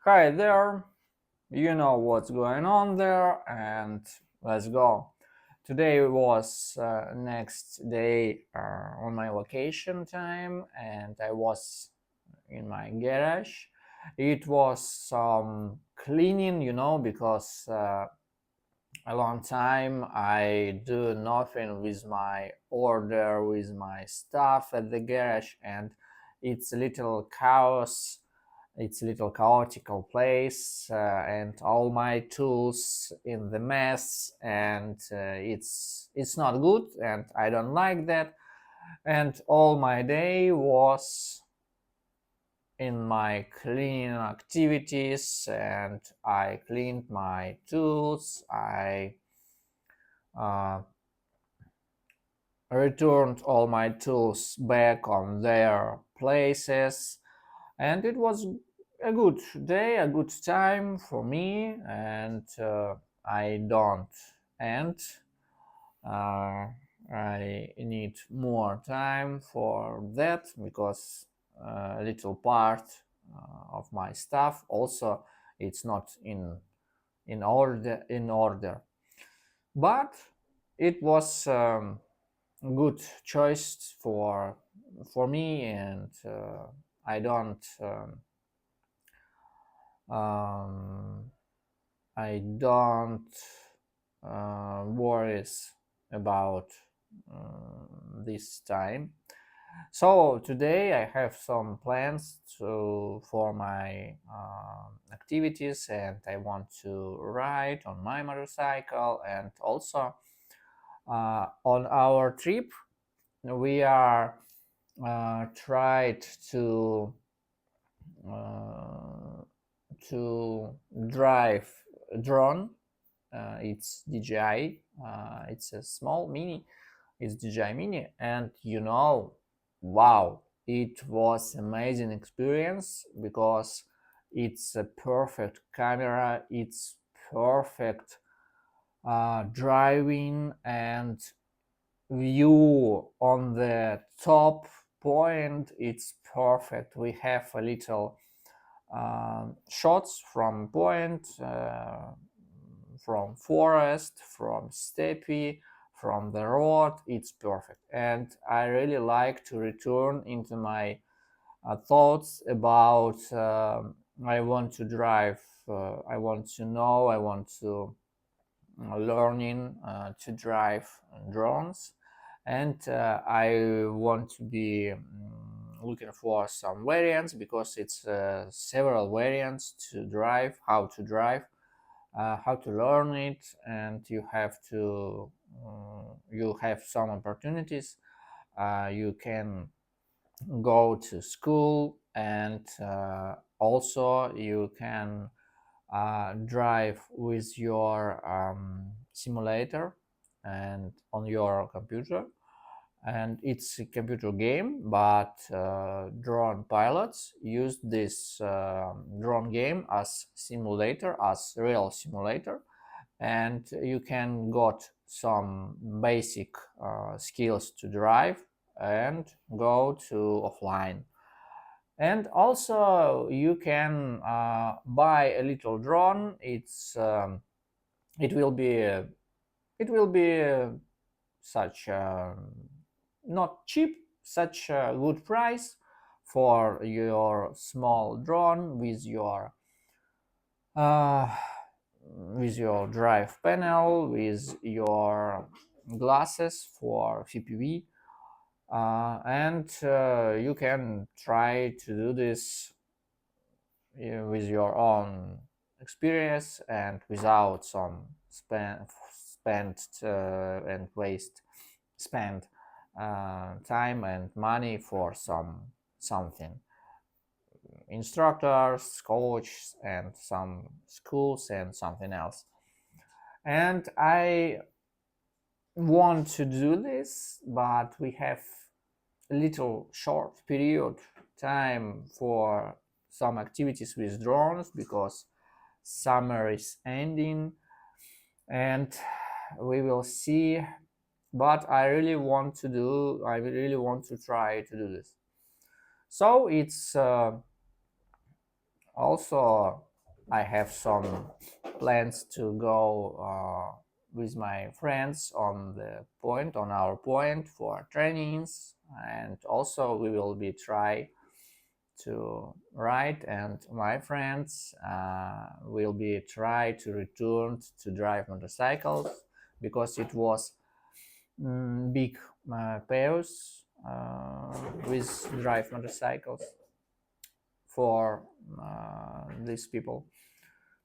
Hi there, you know what's going on there, and let's go. Today was next day on my vacation time, and I was in my garage. It was some cleaning, because a long time I do nothing with my order, with my stuff at the garage, and it's a little chaos. It's a little chaotical place, and all my tools in the mess, and it's not good, and I don't like that. And all my day was in my cleaning activities, and I cleaned my tools. I uh, returned all my tools back on their places, and it was a good day, a good time for me. And I don't and uh, I need more time for that because a little part of my stuff also it's not in order, but it was good choice for me, and I don't um, I don't worries about this time. So today I have some plans for my activities, and I want to ride on my motorcycle, and also on our trip we are tried uh, to drive a drone. It's DJI. It's a small mini. It's DJI Mini, and wow, it was amazing experience because it's a perfect camera. It's perfect driving, and view on the top point. It's perfect. We have a little shots from point, from forest, from steppe, from the road. It's perfect, and I really like to return into my thoughts about I want to drive, I want to know, I want to learning to drive drones, and I want to be looking for some variants because it's several variants to drive, how to learn it, and you have some opportunities. You can go to school, and also you can drive with your simulator and on your computer, and it's a computer game, but drone pilots use this drone game as simulator, as real simulator, and you can got some basic skills to drive and go to offline. And also you can buy a little drone. It will be such not cheap, such a good price for your small drone uh, with your drive panel, with your glasses for FPV, and you can try to do this with your own experience and without some spend and waste spend time and money for something instructors, coaches, and some schools and something else. And I want to do this, but we have a little short period time for some activities with drones because summer is ending, and we will see. But I really want to try to do this. So it's also I have some plans to go with my friends on our point for trainings, and also we will be try to ride, and my friends will be try to return to drive motorcycles because it was big pairs with drive motorcycles for these people.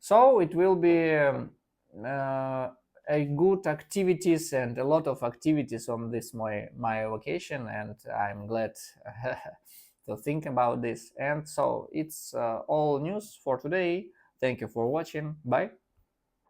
So it will be a good activities and a lot of activities on this my vacation, and I'm glad to think about this. And so it's all news for today. Thank you for watching. Bye.